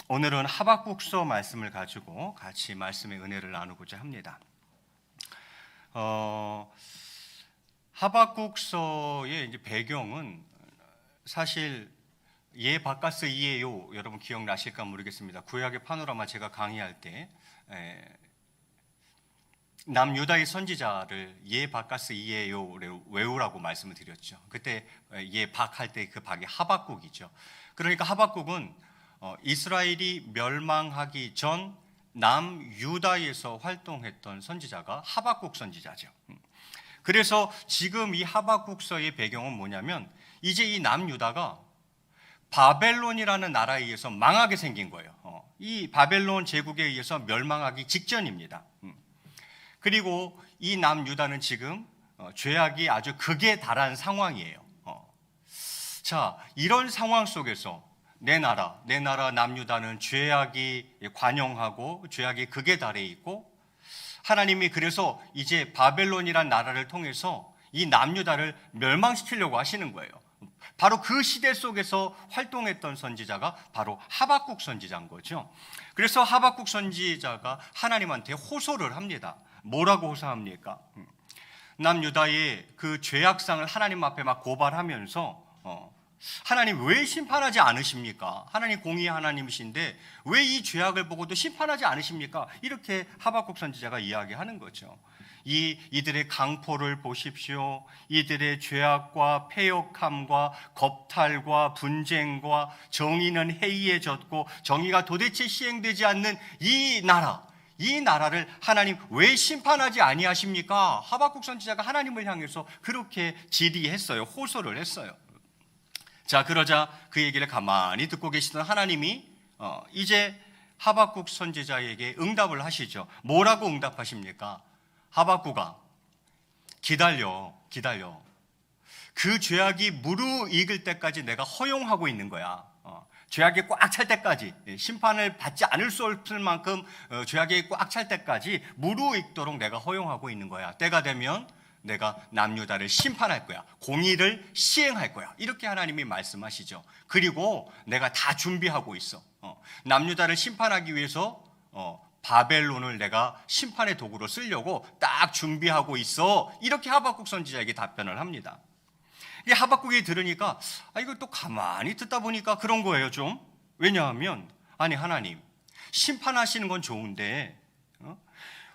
오늘은 하박국서 말씀을 가지고 같이 말씀의 은혜를 나누고자 합니다. 하박국서의 이제 배경은 사실 예 바카스 이에요, 여러분 기억나실까 모르겠습니다. 구약의 파노라마 제가 강의할 때 남유다의 선지자를 예 바카스 이에요를 외우라고 말씀을 드렸죠. 그때 예 박할 때 그 박이 하박국이죠. 그러니까 하박국은 이스라엘이 멸망하기 전 남유다에서 활동했던 선지자가 하박국 선지자죠. 그래서 지금 이 하박국서의 배경은 뭐냐면 이제 이 남유다가 바벨론이라는 나라에 의해서 망하게 생긴 거예요. 이 바벨론 제국에 의해서 멸망하기 직전입니다. 그리고 이 남유다는 지금 죄악이 아주 극에 달한 상황이에요. 자, 이런 상황 속에서 내 나라 남유다는 죄악이 관영하고 죄악이 극에 달해 있고, 하나님이 그래서 이제 바벨론이란 나라를 통해서 이 남유다를 멸망시키려고 하시는 거예요. 바로 그 시대 속에서 활동했던 선지자가 바로 하박국 선지자인 거죠. 그래서 하박국 선지자가 하나님한테 호소를 합니다. 뭐라고 호소합니까? 남유다의 그 죄악상을 하나님 앞에 막 고발하면서 하나님 왜 심판하지 않으십니까? 하나님 공의의 하나님이신데 왜 이 죄악을 보고도 심판하지 않으십니까? 이렇게 하박국 선지자가 이야기하는 거죠. 이들의 강포를 보십시오. 이들의 죄악과 패역함과 겁탈과 분쟁과 정의는 해이해졌고 정의가 도대체 시행되지 않는 이 나라를 하나님 왜 심판하지 아니하십니까? 하박국 선지자가 하나님을 향해서 그렇게 질의했어요. 호소를 했어요. 자, 그러자 그 얘기를 가만히 듣고 계시던 하나님이 이제 하박국 선지자에게 응답을 하시죠. 뭐라고 응답하십니까? 하박국아, 기다려. 그 죄악이 무르익을 때까지 내가 허용하고 있는 거야. 죄악이 꽉 찰 때까지, 심판을 받지 않을 수 없을 만큼 죄악이 꽉 찰 때까지 무르익도록 내가 허용하고 있는 거야. 때가 되면 내가 남유다를 심판할 거야. 공의를 시행할 거야. 이렇게 하나님이 말씀하시죠. 그리고 내가 다 준비하고 있어. 남유다를 심판하기 위해서 바벨론을 내가 심판의 도구로 쓰려고 딱 준비하고 있어. 이렇게 하박국 선지자에게 답변을 합니다. 이 하박국이 들으니까 이걸 또 가만히 듣다 보니까 그런 거예요, 좀. 왜냐하면 아니 하나님, 심판하시는 건 좋은데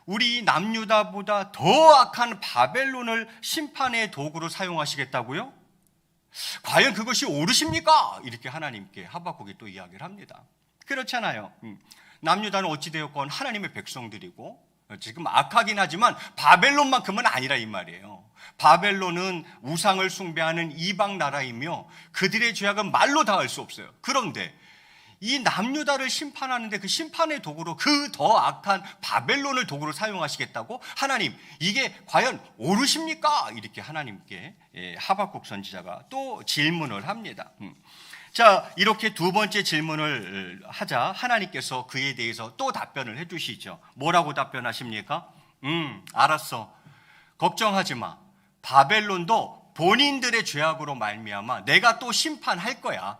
우리 남유다보다 더 악한 바벨론을 심판의 도구로 사용하시겠다고요? 과연 그것이 옳으십니까? 이렇게 하나님께 하박국이 또 이야기를 합니다. 그렇잖아요. 남유다는 어찌되었건 하나님의 백성들이고 지금 악하긴 하지만 바벨론만큼은 아니라 이 말이에요. 바벨론은 우상을 숭배하는 이방 나라이며 그들의 죄악은 말로 다 할 수 없어요. 그런데 이 남유다를 심판하는데 그 심판의 도구로 그 더 악한 바벨론을 도구로 사용하시겠다고? 하나님, 이게 과연 옳으십니까? 이렇게 하나님께 하박국 선지자가 또 질문을 합니다. 자, 이렇게 두 번째 질문을 하자 하나님께서 그에 대해서 또 답변을 해주시죠. 뭐라고 답변하십니까? 알았어. 걱정하지 마. 바벨론도 본인들의 죄악으로 말미암아 내가 또 심판할 거야.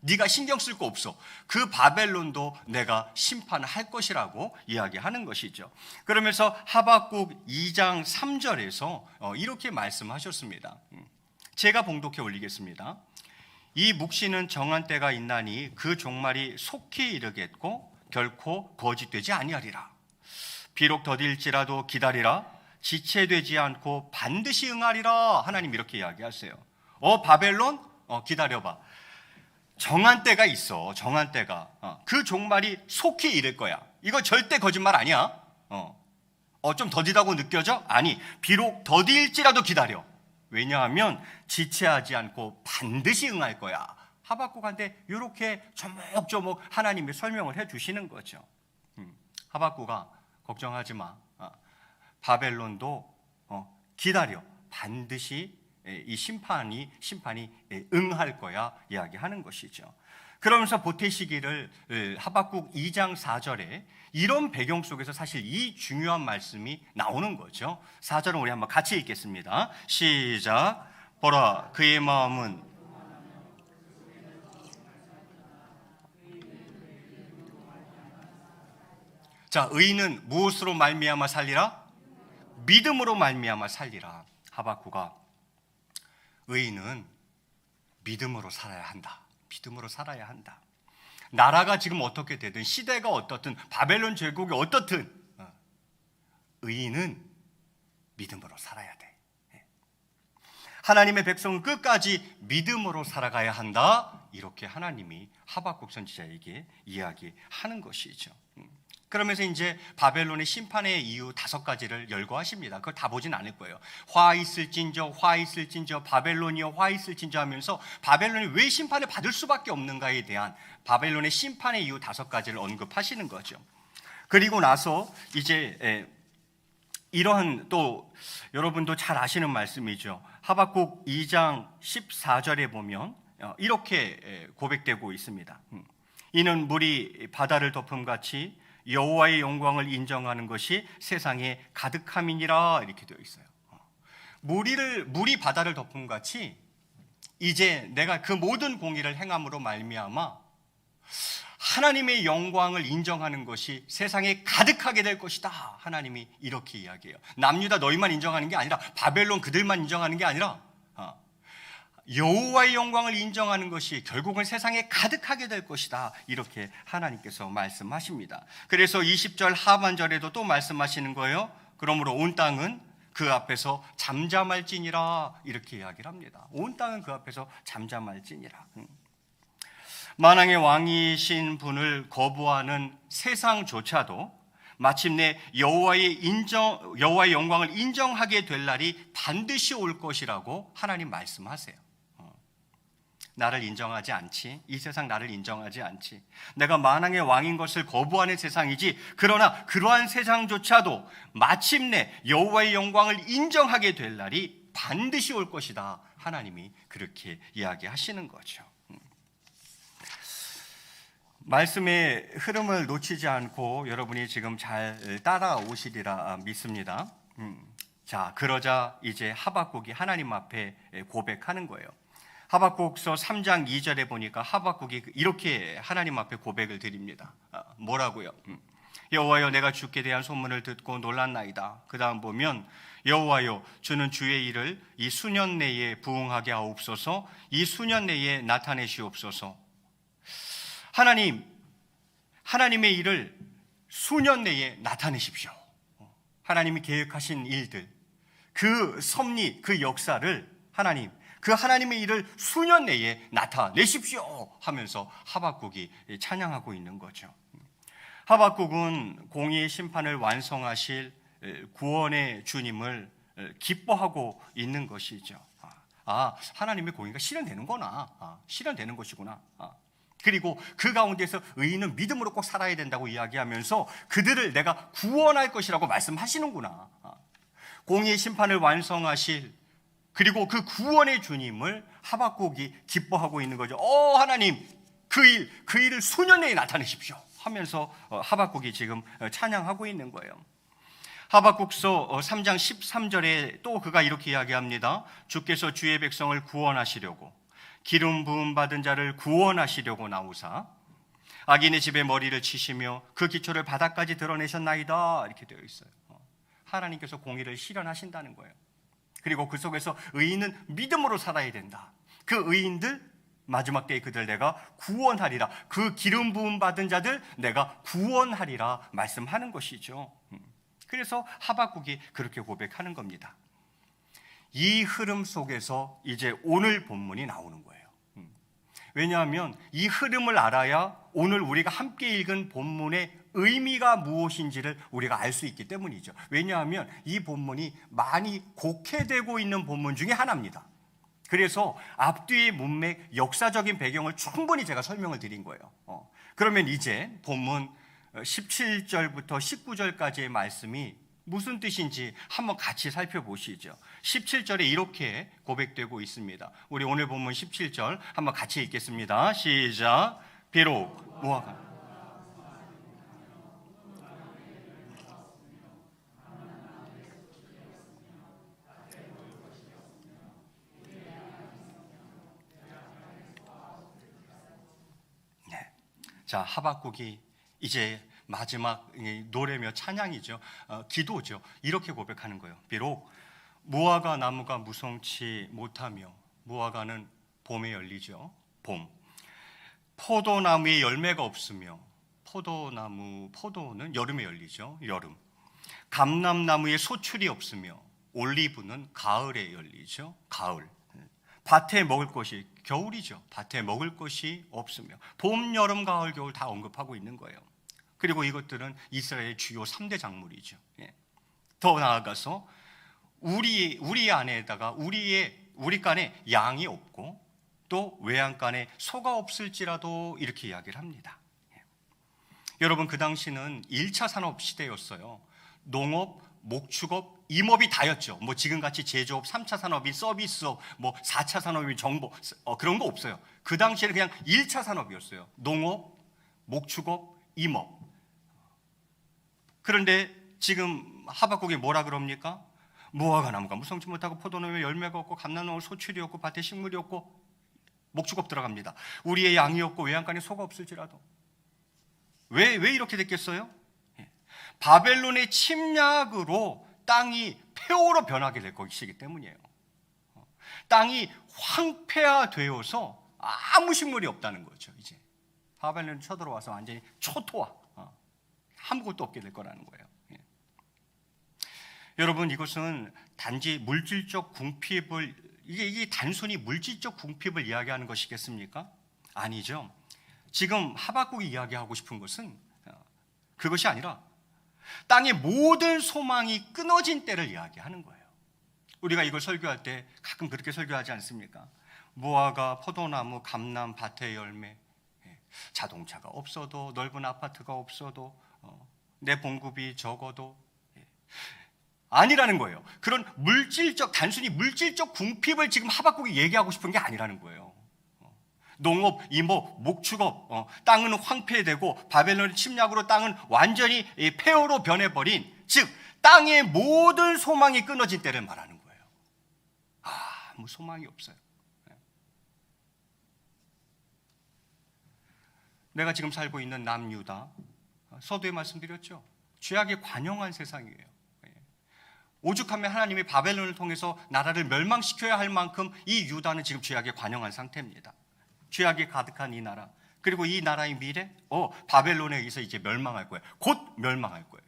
네가 신경 쓸 거 없어. 그 바벨론도 내가 심판할 것이라고 이야기하는 것이죠. 그러면서 하박국 2장 3절에서 이렇게 말씀하셨습니다. 제가 봉독해 올리겠습니다. 이 묵시는 정한 때가 있나니 그 종말이 속히 이르겠고 결코 거짓되지 아니하리라. 비록 더딜지라도 기다리라. 지체되지 않고 반드시 응하리라. 하나님 이렇게 이야기하세요. 바벨론 기다려봐. 정한 때가 있어. 정한 때가. 그 종말이 속히 이를 거야. 이거 절대 거짓말 아니야. 좀 더디다고 느껴져? 아니, 비록 더딜지라도 기다려. 왜냐하면 지체하지 않고 반드시 응할 거야. 하박국한테 이렇게 조목조목 하나님이 설명을 해주시는 거죠. 하박국아, 걱정하지 마. 바벨론도 기다려. 반드시 이 심판이 응할 거야 이야기하는 것이죠. 그러면서 보태시기를 하박국 2장 4절에 이런 배경 속에서 사실 이 중요한 말씀이 나오는 거죠. 4절은 우리 한번 같이 읽겠습니다. 시작. 보라, 그의 마음은 자, 의인은 무엇으로 말미암아 살리라? 믿음으로 말미암아 살리라. 하박구가 의인은 믿음으로 살아야 한다. 믿음으로 살아야 한다. 나라가 지금 어떻게 되든, 시대가 어떻든, 바벨론 제국이 어떻든 의인은 믿음으로 살아야 돼. 하나님의 백성은 끝까지 믿음으로 살아가야 한다. 이렇게 하나님이 하박국 선지자에게 이야기하는 것이죠. 그러면서 이제 바벨론의 심판의 이유 5가지를 열거하십니다. 그걸 다 보진 않을 거예요. 화 있을진저, 화 있을진저, 바벨론이여 화 있을진저 하면서 바벨론이 왜 심판을 받을 수밖에 없는가에 대한 바벨론의 심판의 이유 5가지를 언급하시는 거죠. 그리고 나서 이제 이러한, 또 여러분도 잘 아시는 말씀이죠. 하박국 2장 14절에 보면 이렇게 고백되고 있습니다. 이는 물이 바다를 덮음같이 여호와의 영광을 인정하는 것이 세상에 가득함이니라, 이렇게 되어 있어요. 물이 바다를 덮음같이 이제 내가 그 모든 공의를 행함으로 말미암아 하나님의 영광을 인정하는 것이 세상에 가득하게 될 것이다. 하나님이 이렇게 이야기해요. 남유다 너희만 인정하는 게 아니라, 바벨론 그들만 인정하는 게 아니라 여호와의 영광을 인정하는 것이 결국은 세상에 가득하게 될 것이다. 이렇게 하나님께서 말씀하십니다. 그래서 20절 하반절에도 또 말씀하시는 거예요. 그러므로 온 땅은 그 앞에서 잠잠할지니라, 이렇게 이야기를 합니다. 온 땅은 그 앞에서 잠잠할지니라. 만왕의 왕이신 분을 거부하는 세상조차도 마침내 여호와의 영광을 인정하게 될 날이 반드시 올 것이라고 하나님 말씀하세요. 나를 인정하지 않지? 이 세상 나를 인정하지 않지? 내가 만왕의 왕인 것을 거부하는 세상이지, 그러나 그러한 세상조차도 마침내 여호와의 영광을 인정하게 될 날이 반드시 올 것이다. 하나님이 그렇게 이야기하시는 거죠. 말씀의 흐름을 놓치지 않고 여러분이 지금 잘 따라오시리라 믿습니다. 자, 그러자 이제 하박국이 하나님 앞에 고백하는 거예요. 하박국서 3장 2절에 보니까 하박국이 이렇게 하나님 앞에 고백을 드립니다. 뭐라고요? 여호와여, 내가 주께 대한 소문을 듣고 놀랐나이다. 그 다음 보면 여호와여, 주는 주의 일을 이 수년 내에 부응하게 하옵소서. 이 수년 내에 나타내시옵소서. 하나님의 일을 수년 내에 나타내십시오. 하나님이 계획하신 일들, 그 섭리, 그 역사를 하나님의 일을 수년 내에 나타내십시오 하면서 하박국이 찬양하고 있는 거죠. 하박국은 공의의 심판을 완성하실 구원의 주님을 기뻐하고 있는 것이죠. 하나님의 공의가 실현되는구나. 실현되는 것이구나. 그리고 그 가운데서 의인은 믿음으로 꼭 살아야 된다고 이야기하면서 그들을 내가 구원할 것이라고 말씀하시는구나. 공의의 심판을 완성하실, 그리고 그 구원의 주님을 하박국이 기뻐하고 있는 거죠. 하나님, 그 일을 수년 내에 나타내십시오 하면서 하박국이 지금 찬양하고 있는 거예요. 하박국서 3장 13절에 또 그가 이렇게 이야기합니다. 주께서 주의 백성을 구원하시려고 기름 부음 받은 자를 구원하시려고 나오사 악인의 집에 머리를 치시며 그 기초를 바닥까지 드러내셨나이다, 이렇게 되어 있어요. 하나님께서 공의를 실현하신다는 거예요. 그리고 그 속에서 의인은 믿음으로 살아야 된다. 그 의인들, 마지막 때에 그들 내가 구원하리라. 그 기름 부음 받은 자들 내가 구원하리라 말씀하는 것이죠. 그래서 하박국이 그렇게 고백하는 겁니다. 이 흐름 속에서 이제 오늘 본문이 나오는 거예요. 왜냐하면 이 흐름을 알아야 오늘 우리가 함께 읽은 본문의 의미가 무엇인지를 우리가 알 수 있기 때문이죠. 왜냐하면 이 본문이 많이 곡해되고 있는 본문 중에 하나입니다. 그래서 앞뒤의 문맥, 역사적인 배경을 충분히 제가 설명을 드린 거예요. 그러면 이제 본문 17절부터 19절까지의 말씀이 무슨 뜻인지 한번 같이 살펴보시죠. 17절에 이렇게 고백되고 있습니다. 우리 오늘 본문 17절 한번 같이 읽겠습니다. 시작. 비록 모압 자, 하박국이 이제 마지막 노래며 찬양이죠. 기도죠. 이렇게 고백하는 거예요. 비록 무화과 나무가 무성치 못하며, 무화과는 봄에 열리죠. 봄. 포도나무에 열매가 없으며, 포도는 여름에 열리죠. 여름. 감람나무에 소출이 없으며, 올리브는 가을에 열리죠. 가을. 밭에 먹을 것이, 겨울이죠. 밭에 먹을 것이 없으며, 봄, 여름, 가을, 겨울 다 언급하고 있는 거예요. 그리고 이것들은 이스라엘의 주요 3대 작물이죠. 더 나아가서 우리 안에다가 우리 간에 양이 없고 또 외양간에 소가 없을지라도 이렇게 이야기를 합니다. 여러분, 그 당시는 1차 산업 시대였어요. 농업, 목축업, 임업이 다였죠. 뭐 지금같이 제조업, 3차 산업이 서비스업, 뭐 4차 산업이 정보, 그런 거 없어요. 그 당시에는 그냥 1차 산업이었어요. 농업, 목축업, 임업. 그런데 지금 하박국이 뭐라 그럽니까? 무화과 나무가 무성치 못하고 포도나무에 열매가 없고 감람나무 소출이 없고 밭에 식물이 없고, 목축업 들어갑니다. 우리의 양이 없고 외양간에 소가 없을지라도. 왜 이렇게 됐겠어요? 바벨론의 침략으로 땅이 폐허로 변하게 될 것이기 때문이에요. 땅이 황폐화되어서 아무 식물이 없다는 거죠. 이제 바벨론이 쳐들어와서 완전히 초토화, 아무것도 없게 될 거라는 거예요. 여러분, 이것은 단지 물질적 궁핍을, 이게 단순히 물질적 궁핍을 이야기하는 것이겠습니까? 아니죠. 지금 하박국이 이야기하고 싶은 것은 그것이 아니라 땅의 모든 소망이 끊어진 때를 이야기하는 거예요. 우리가 이걸 설교할 때 가끔 그렇게 설교하지 않습니까? 무화과, 포도나무, 감람, 밭의 열매, 자동차가 없어도, 넓은 아파트가 없어도, 내 봉급이 적어도, 아니라는 거예요. 그런 단순히 물질적 궁핍을 지금 하박국이 얘기하고 싶은 게 아니라는 거예요. 농업, 임업, 목축업, 땅은 황폐되고 바벨론의 침략으로 땅은 완전히 폐허로 변해버린, 즉 땅의 모든 소망이 끊어진 때를 말하는 거예요. 아무 소망이 없어요. 내가 지금 살고 있는 남유다, 서두에 말씀드렸죠. 죄악에 관영한 세상이에요. 오죽하면 하나님이 바벨론을 통해서 나라를 멸망시켜야 할 만큼 이 유다는 지금 죄악에 관영한 상태입니다. 죄악이 가득한 이 나라, 그리고 이 나라의 미래, 바벨론에 의해서 이제 멸망할 거예요. 곧 멸망할 거예요.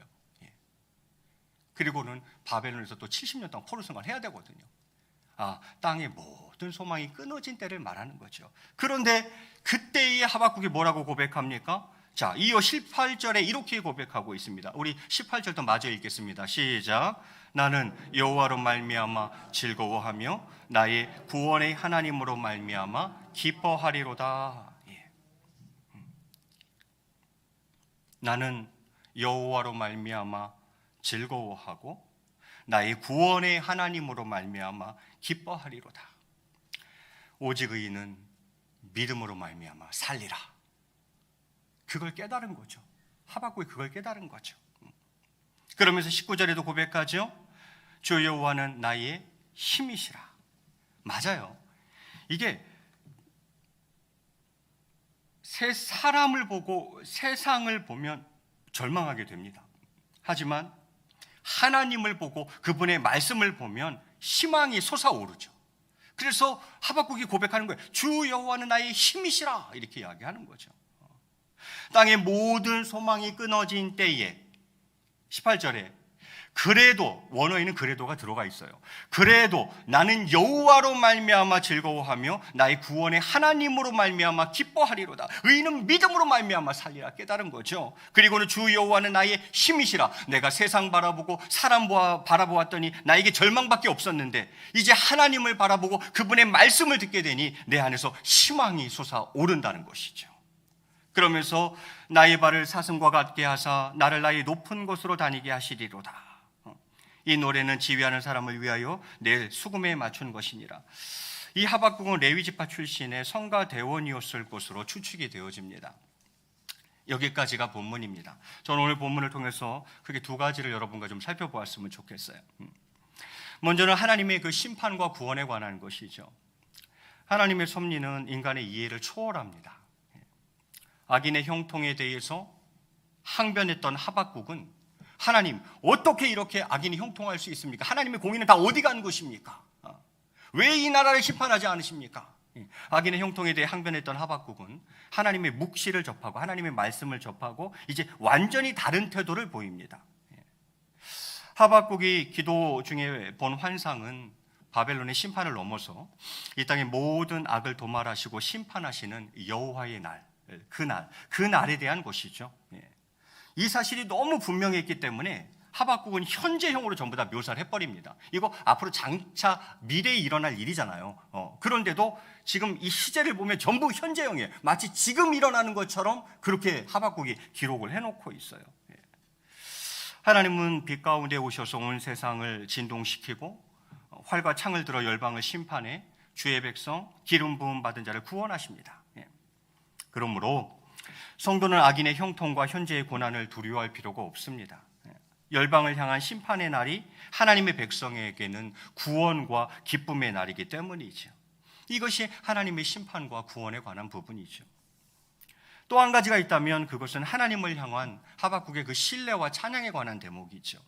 그리고는 바벨론에서 또 70년 동안 포로 생활을 해야 되거든요. 땅의 모든 소망이 끊어진 때를 말하는 거죠. 그런데 그때의 하박국이 뭐라고 고백합니까? 자, 이어 18절에 이렇게 고백하고 있습니다. 우리 18절도 마저 읽겠습니다. 시작. 나는 여호와로 말미암아 즐거워하며 나의 구원의 하나님으로 말미암아 기뻐하리로다. 나는 여호와로 말미암아 즐거워하고 나의 구원의 하나님으로 말미암아 기뻐하리로다. 오직 의인은 믿음으로 말미암아 살리라. 그걸 깨달은 거죠. 하박국이 그걸 깨달은 거죠. 그러면서 19절에도 고백하죠. 주 여호와는 나의 힘이시라. 맞아요. 이게 사람을 보고 세상을 보면 절망하게 됩니다. 하지만 하나님을 보고 그분의 말씀을 보면 희망이 솟아오르죠. 그래서 하박국이 고백하는 거예요. 주 여호와는 나의 힘이시라. 이렇게 이야기하는 거죠. 땅의 모든 소망이 끊어진 때에 18절에 그래도, 원어에는 그래도가 들어가 있어요. 그래도 나는 여호와로 말미암아 즐거워하며 나의 구원의 하나님으로 말미암아 기뻐하리로다. 의인은 믿음으로 말미암아 살리라. 깨달은 거죠. 그리고는 주 여호와는 나의 힘이시라. 내가 세상 바라보고 사람 바라보았더니 나에게 절망밖에 없었는데 이제 하나님을 바라보고 그분의 말씀을 듣게 되니 내 안에서 희망이 솟아오른다는 것이죠. 그러면서 나의 발을 사슴과 같게 하사 나를 나의 높은 곳으로 다니게 하시리로다. 이 노래는 지휘하는 사람을 위하여 내 수금에 맞춘 것이니라. 이 하박국은 레위 지파 출신의 성가 대원이었을 것으로 추측이 되어집니다. 여기까지가 본문입니다. 저는 오늘 본문을 통해서 크게 두 가지를 여러분과 좀 살펴보았으면 좋겠어요. 먼저는 하나님의 그 심판과 구원에 관한 것이죠. 하나님의 섭리는 인간의 이해를 초월합니다. 악인의 형통에 대해서 항변했던 하박국은 하나님, 어떻게 이렇게 악인이 형통할 수 있습니까? 하나님의 공의는 다 어디 간 것입니까? 왜 이 나라를 심판하지 않으십니까? 악인의 형통에 대해 항변했던 하박국은 하나님의 묵시를 접하고 하나님의 말씀을 접하고 이제 완전히 다른 태도를 보입니다. 하박국이 기도 중에 본 환상은 바벨론의 심판을 넘어서 이 땅의 모든 악을 도말하시고 심판하시는 여호와의 날, 그 날에 대한 것이죠. 이 사실이 너무 분명했기 때문에 하박국은 현재형으로 전부 다 묘사를 해버립니다. 이거 앞으로 장차 미래에 일어날 일이잖아요. 그런데도 지금 이 시제를 보면 전부 현재형이에요. 마치 지금 일어나는 것처럼 그렇게 하박국이 기록을 해놓고 있어요. 하나님은 빛 가운데 오셔서 온 세상을 진동시키고 활과 창을 들어 열방을 심판해 주의 백성 기름 부음 받은 자를 구원하십니다. 그러므로 성도는 악인의 형통과 현재의 고난을 두려워할 필요가 없습니다. 열방을 향한 심판의 날이 하나님의 백성에게는 구원과 기쁨의 날이기 때문이죠. 이것이 하나님의 심판과 구원에 관한 부분이죠. 또 한 가지가 있다면 그것은 하나님을 향한 하박국의 그 신뢰와 찬양에 관한 대목이죠.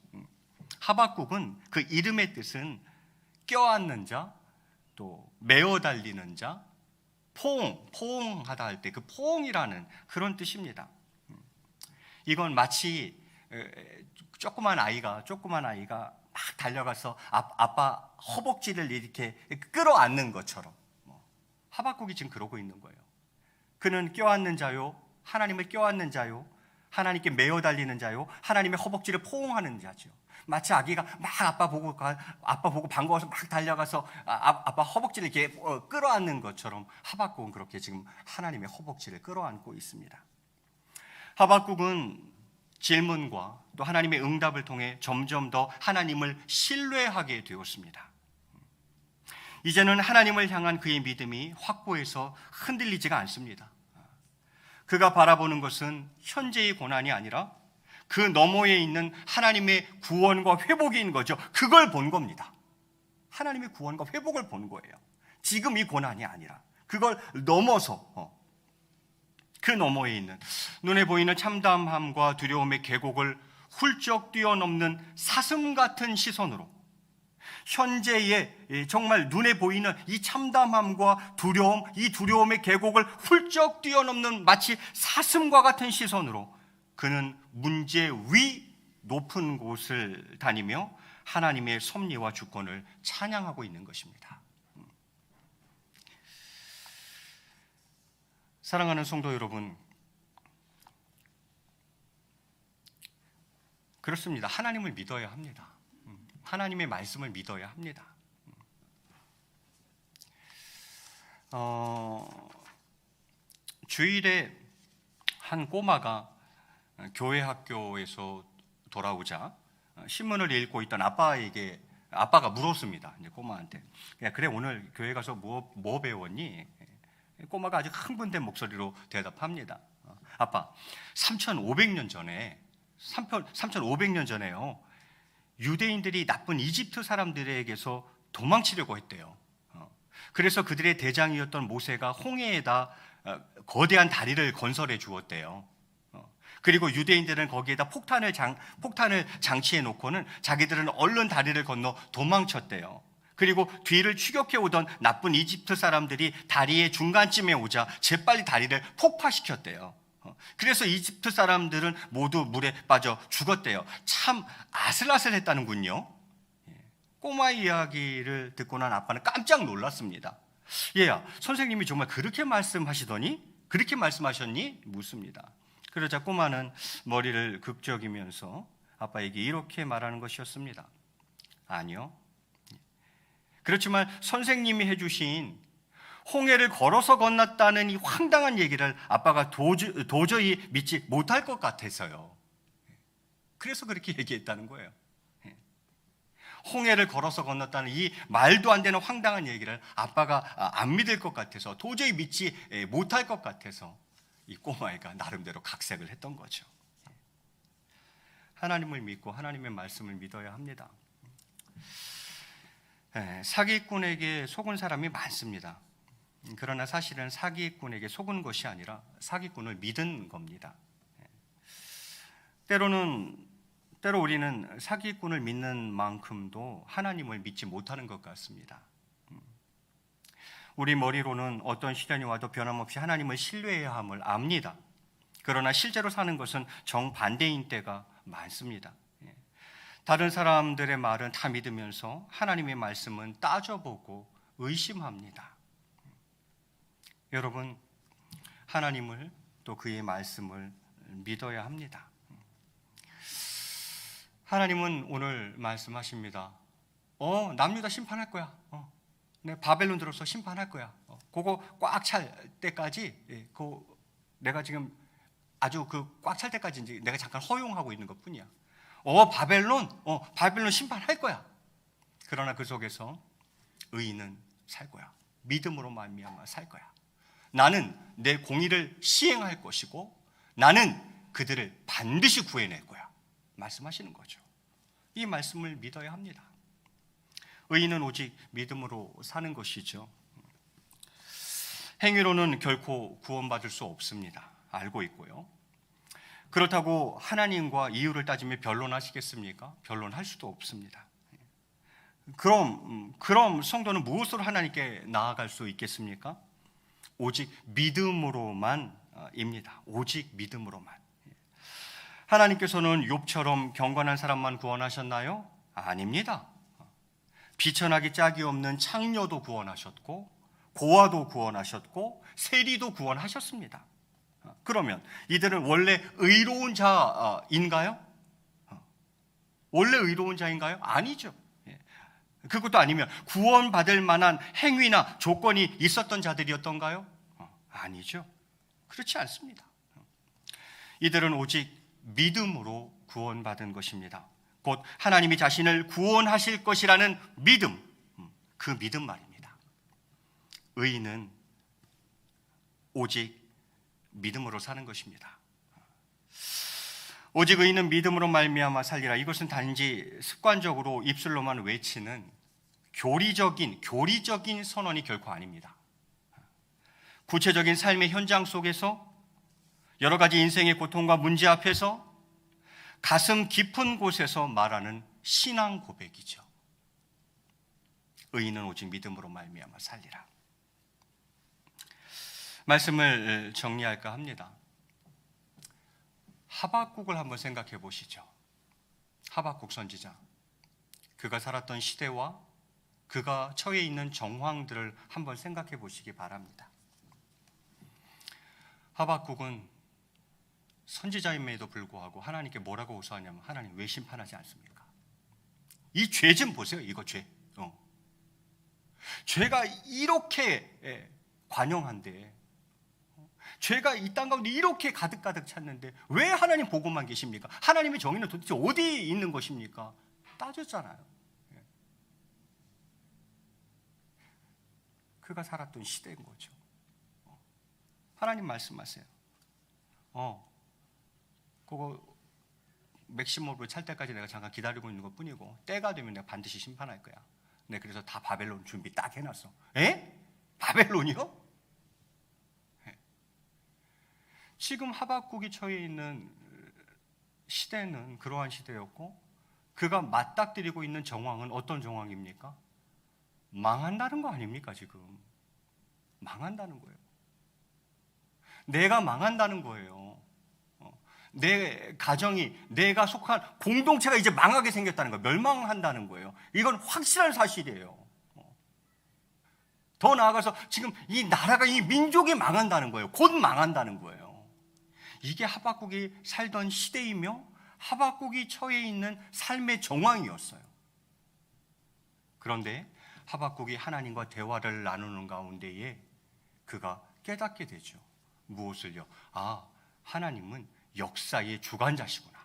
하박국은 그 이름의 뜻은 껴안는 자, 또 메어 달리는 자, 포옹하다 할 때 그 포옹이라는 그런 뜻입니다. 이건 마치 조그만 아이가 막 달려가서 아빠 허벅지를 이렇게 끌어안는 것처럼 하박국이 지금 그러고 있는 거예요. 그는 껴안는 자요, 하나님을 껴안는 자요, 하나님께 메어 달리는 자요, 하나님의 허벅지를 포옹하는 자죠. 마치 아기가 막 아빠 보고 반가워서 막 달려가서 아빠 허벅지를 이렇게 끌어안는 것처럼 하박국은 그렇게 지금 하나님의 허벅지를 끌어안고 있습니다. 하박국은 질문과 또 하나님의 응답을 통해 점점 더 하나님을 신뢰하게 되었습니다. 이제는 하나님을 향한 그의 믿음이 확고해서 흔들리지가 않습니다. 그가 바라보는 것은 현재의 고난이 아니라 그 너머에 있는 하나님의 구원과 회복인 거죠. 그걸 본 겁니다. 하나님의 구원과 회복을 본 거예요. 지금 이 고난이 아니라 그걸 넘어서 그 너머에 있는 눈에 보이는 참담함과 두려움의 계곡을 훌쩍 뛰어넘는 사슴 같은 시선으로 현재의 정말 눈에 보이는 이 참담함과 두려움, 이 두려움의 계곡을 훌쩍 뛰어넘는 마치 사슴과 같은 시선으로 그는 문제 위 높은 곳을 다니며 하나님의 섭리와 주권을 찬양하고 있는 것입니다. 사랑하는 성도 여러분, 그렇습니다. 하나님을 믿어야 합니다. 하나님의 말씀을 믿어야 합니다. 주일에 한 꼬마가 교회 학교에서 돌아오자 신문을 읽고 있던 아빠가 물었습니다. 이제 꼬마한테, 야, 그래 오늘 교회 가서 뭐 배웠니? 꼬마가 아주 흥분된 목소리로 대답합니다. 아빠, 3,500년 전에요. 유대인들이 나쁜 이집트 사람들에게서 도망치려고 했대요. 그래서 그들의 대장이었던 모세가 홍해에다 거대한 다리를 건설해 주었대요. 그리고 유대인들은 거기에다 폭탄을 장치해 놓고는 자기들은 얼른 다리를 건너 도망쳤대요. 그리고 뒤를 추격해 오던 나쁜 이집트 사람들이 다리의 중간쯤에 오자 재빨리 다리를 폭파시켰대요. 그래서 이집트 사람들은 모두 물에 빠져 죽었대요. 참 아슬아슬했다는군요. 꼬마 이야기를 듣고 난 아빠는 깜짝 놀랐습니다. 얘야, 선생님이 정말 그렇게 말씀하시더니? 그렇게 말씀하셨니? 묻습니다. 그러자 꼬마는 머리를 극적이면서 아빠에게 이렇게 말하는 것이었습니다. 아니요. 그렇지만 선생님이 해주신 홍해를 걸어서 건넜다는 이 황당한 얘기를 아빠가 도저히 믿지 못할 것 같아서요. 그래서 그렇게 얘기했다는 거예요. 홍해를 걸어서 건넜다는 이 말도 안 되는 황당한 얘기를 아빠가 안 믿을 것 같아서, 도저히 믿지 못할 것 같아서 이 꼬마애가 나름대로 각색을 했던 거죠. 하나님을 믿고 하나님의 말씀을 믿어야 합니다. 사기꾼에게 속은 사람이 많습니다. 그러나 사실은 사기꾼에게 속은 것이 아니라 사기꾼을 믿은 겁니다. 때로 우리는 사기꾼을 믿는 만큼도 하나님을 믿지 못하는 것 같습니다. 우리 머리로는 어떤 시련이 와도 변함없이 하나님을 신뢰해야 함을 압니다. 그러나 실제로 사는 것은 정반대인 때가 많습니다. 다른 사람들의 말은 다 믿으면서 하나님의 말씀은 따져보고 의심합니다. 여러분, 하나님을 또 그의 말씀을 믿어야 합니다. 하나님은 오늘 말씀하십니다. 남유다 심판할 거야. 바벨론 들어서 심판할 거야. 그거 꽉 찰 때까지, 내가 지금 아주 꽉 찰 때까지 이제 내가 잠깐 허용하고 있는 것 뿐이야. 바벨론 심판할 거야. 그러나 그 속에서 의인은 살 거야. 믿음으로 말미암아 살 거야. 나는 내 공의를 시행할 것이고 나는 그들을 반드시 구해낼 거야. 말씀하시는 거죠. 이 말씀을 믿어야 합니다. 의인은 오직 믿음으로 사는 것이죠. 행위로는 결코 구원받을 수 없습니다. 알고 있고요. 그렇다고 하나님과 이유를 따지며 변론하시겠습니까? 변론할 수도 없습니다. 그럼 성도는 무엇으로 하나님께 나아갈 수 있겠습니까? 오직 믿음으로만입니다. 오직 믿음으로만. 하나님께서는 욥처럼 경건한 사람만 구원하셨나요? 아닙니다. 비천하기 짝이 없는 창녀도 구원하셨고 고아도 구원하셨고 세리도 구원하셨습니다. 그러면 이들은 원래 의로운 자인가요? 원래 의로운 자인가요? 아니죠. 그것도 아니면 구원받을 만한 행위나 조건이 있었던 자들이었던가요? 아니죠. 그렇지 않습니다. 이들은 오직 믿음으로 구원받은 것입니다. 곧 하나님이 자신을 구원하실 것이라는 믿음, 그 믿음 말입니다. 의인은 오직 믿음으로 사는 것입니다. 오직 의인은 믿음으로 말미암아 살리라. 이것은 단지 습관적으로 입술로만 외치는 교리적인 선언이 결코 아닙니다. 구체적인 삶의 현장 속에서 여러 가지 인생의 고통과 문제 앞에서 가슴 깊은 곳에서 말하는 신앙 고백이죠. 의인은 오직 믿음으로 말미암아 살리라. 말씀을 정리할까 합니다. 하박국을 한번 생각해 보시죠. 하박국 선지자. 그가 살았던 시대와 그가 처해 있는 정황들을 한번 생각해 보시기 바랍니다. 하박국은 선지자임에도 불구하고 하나님께 뭐라고 호소하냐면 하나님 왜 심판하지 않습니까? 이 죄 좀 보세요. 이거 죄. 죄가 이렇게 관영한데, 죄가 이 땅 가운데 이렇게 가득가득 찼는데 왜 하나님 보고만 계십니까? 하나님의 정의는 도대체 어디 있는 것입니까? 따졌잖아요. 그가 살았던 시대인 거죠. 하나님 말씀하세요. 그거 맥시멈으로 찰 때까지 내가 잠깐 기다리고 있는 것 뿐이고 때가 되면 내가 반드시 심판할 거야. 네, 그래서 다 바벨론 준비 딱 해놨어. 바벨론이요? 지금 하박국이 처해 있는 시대는 그러한 시대였고 그가 맞닥뜨리고 있는 정황은 어떤 정황입니까? 망한다는 거 아닙니까? 지금 망한다는 거예요. 내가 망한다는 거예요. 내 가정이, 내가 속한 공동체가 이제 망하게 생겼다는 거예요. 멸망한다는 거예요. 이건 확실한 사실이에요. 더 나아가서 지금 이 나라가, 이 민족이 망한다는 거예요. 곧 망한다는 거예요. 이게 하박국이 살던 시대이며 하박국이 처해 있는 삶의 정황이었어요. 그런데 하박국이 하나님과 대화를 나누는 가운데에 그가 깨닫게 되죠. 무엇을요? 하나님은 역사의 주관자시구나.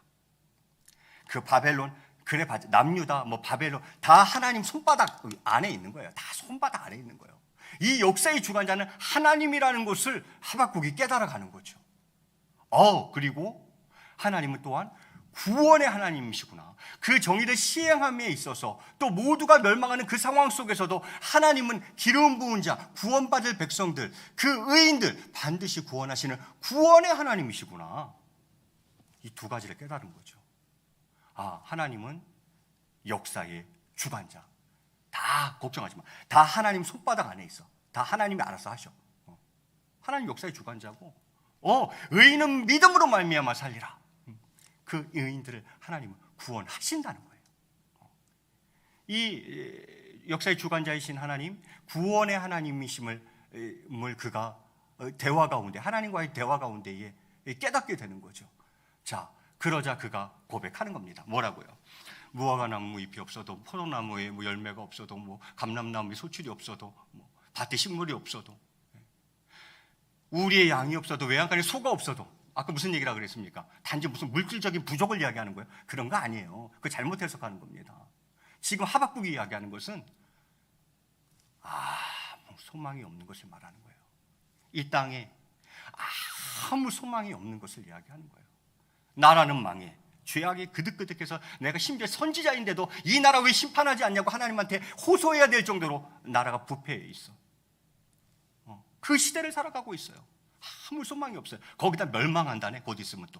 그 바벨론, 그래 남유다, 바벨론 다 하나님 손바닥 안에 있는 거예요. 다 손바닥 안에 있는 거예요. 이 역사의 주관자는 하나님이라는 것을 하박국이 깨달아가는 거죠. 그리고 하나님은 또한 구원의 하나님이시구나. 그 정의를 시행함에 있어서 또 모두가 멸망하는 그 상황 속에서도 하나님은 기름 부은 자, 구원받을 백성들, 그 의인들 반드시 구원하시는 구원의 하나님이시구나. 이 두 가지를 깨달은 거죠. 아, 하나님은 역사의 주관자. 다 걱정하지 마. 다 하나님 손바닥 안에 있어. 다 하나님이 알아서 하셔. 하나님 역사의 주관자고, 의인은 믿음으로 말미암아 살리라. 그 의인들을 하나님은 구원하신다는 거예요. 이 역사의 주관자이신 하나님, 구원의 하나님이심을 그가 대화 가운데, 하나님과의 대화 가운데에 깨닫게 되는 거죠. 자, 그러자 그가 고백하는 겁니다. 뭐라고요? 무화과나무 잎이 없어도, 포도나무에 열매가 없어도, 감람나무에 소출이 없어도, 밭에 식물이 없어도, 우리의 양이 없어도, 외양간에 소가 없어도, 아까 무슨 얘기라 그랬습니까? 단지 무슨 물질적인 부족을 이야기하는 거예요? 그런 거 아니에요. 그거 잘못 해석하는 겁니다. 지금 하박국이 이야기하는 것은 아무 소망이 없는 것을 말하는 거예요. 이 땅에 아무 소망이 없는 것을 이야기하는 거예요. 나라는 망해, 죄악이 그득그득해서 내가 심지어 선지자인데도 이 나라 왜 심판하지 않냐고 하나님한테 호소해야 될 정도로 나라가 부패해 있어. 그 시대를 살아가고 있어요. 아무 소망이 없어요. 거기다 멸망한다네. 곧 있으면 또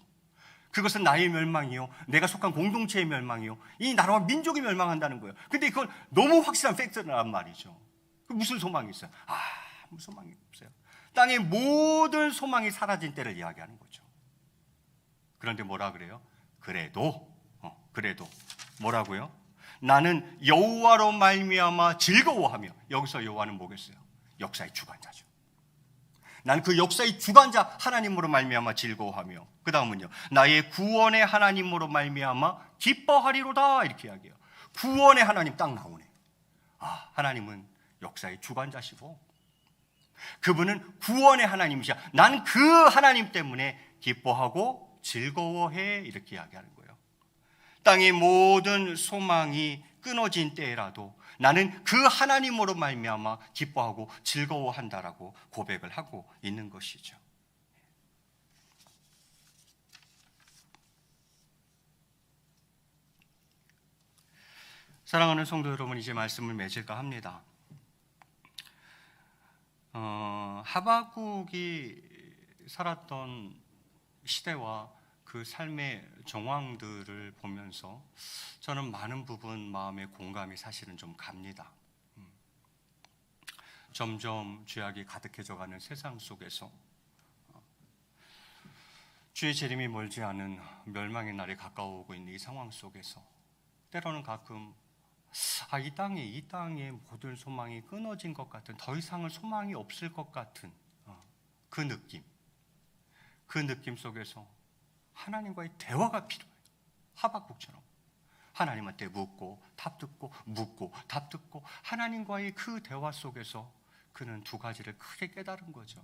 그것은 나의 멸망이요, 내가 속한 공동체의 멸망이요, 이 나라와 민족이 멸망한다는 거예요. 근데 그건 너무 확실한 팩트란 말이죠. 무슨 소망이 있어요? 아무 소망이 없어요. 땅의 모든 소망이 사라진 때를 이야기하는 거죠. 그런데 뭐라 그래요? 그래도 뭐라고요? 나는 여호와로 말미암아 즐거워하며. 여기서 여호와는 뭐겠어요? 역사의 주관자죠. 나는 그 역사의 주관자 하나님으로 말미암아 즐거워하며, 그 다음은요, 나의 구원의 하나님으로 말미암아 기뻐하리로다. 이렇게 이야기해요. 구원의 하나님 딱 나오네. 하나님은 역사의 주관자시고 그분은 구원의 하나님이시야. 난 그 하나님 때문에 기뻐하고 즐거워해. 이렇게 이야기하는 거예요. 땅의 모든 소망이 끊어진 때라도 나는 그 하나님으로 말미암아 기뻐하고 즐거워한다라고 고백을 하고 있는 것이죠. 사랑하는 성도 여러분, 이제 말씀을 맺을까 합니다. 하박국이 살았던 시대와 그 삶의 정황들을 보면서 저는 많은 부분 마음의 공감이 사실은 좀 갑니다. 점점 죄악이 가득해져가는 세상 속에서 주의 재림이 멀지 않은 멸망의 날이 가까워오고 있는 이 상황 속에서 때로는 가끔 이 땅에 모든 소망이 끊어진 것 같은, 더 이상은 소망이 없을 것 같은 그 느낌 속에서 하나님과의 대화가 필요해요. 하박국처럼 하나님한테 묻고 답 듣고, 묻고 답 듣고, 하나님과의 그 대화 속에서 그는 두 가지를 크게 깨달은 거죠.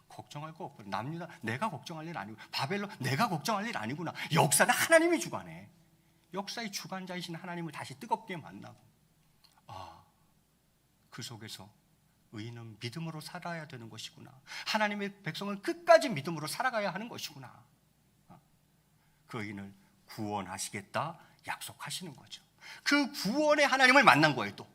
걱정할 거 없구나. 남유다 내가 걱정할 일 아니고, 바벨론 내가 걱정할 일 아니구나. 역사는 하나님이 주관해. 역사의 주관자이신 하나님을 다시 뜨겁게 만나고, 그 속에서 의인은 믿음으로 살아야 되는 것이구나. 하나님의 백성은 끝까지 믿음으로 살아가야 하는 것이구나. 그 의인을 구원하시겠다 약속하시는 거죠. 그 구원의 하나님을 만난 거예요. 또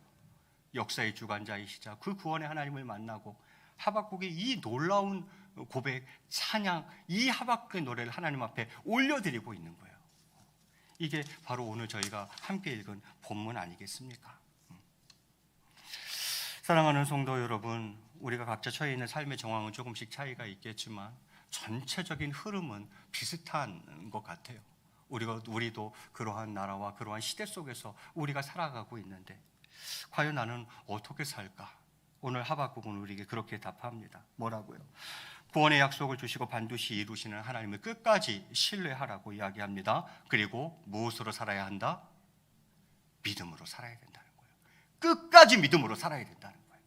역사의 주관자이시자 그 구원의 하나님을 만나고 하박국의 이 놀라운 고백, 찬양, 이 하박국의 노래를 하나님 앞에 올려드리고 있는 거예요. 이게 바로 오늘 저희가 함께 읽은 본문 아니겠습니까? 사랑하는 성도 여러분, 우리가 각자 처해 있는 삶의 정황은 조금씩 차이가 있겠지만 전체적인 흐름은 비슷한 것 같아요. 우리도 그러한 나라와 그러한 시대 속에서 우리가 살아가고 있는데 과연 나는 어떻게 살까? 오늘 하박국은 우리에게 그렇게 답합니다. 뭐라고요? 구원의 약속을 주시고 반드시 이루시는 하나님을 끝까지 신뢰하라고 이야기합니다. 그리고 무엇으로 살아야 한다? 믿음으로 살아야 된다는 거예요. 끝까지 믿음으로 살아야 된다는 거예요.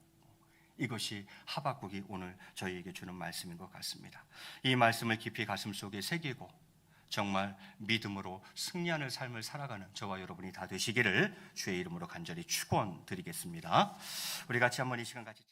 이것이 하박국이 오늘 저희에게 주는 말씀인 것 같습니다. 이 말씀을 깊이 가슴속에 새기고 정말 믿음으로 승리하는 삶을 살아가는 저와 여러분이 다 되시기를 주의 이름으로 간절히 축원드리겠습니다. 우리 같이 한번 이 시간 같이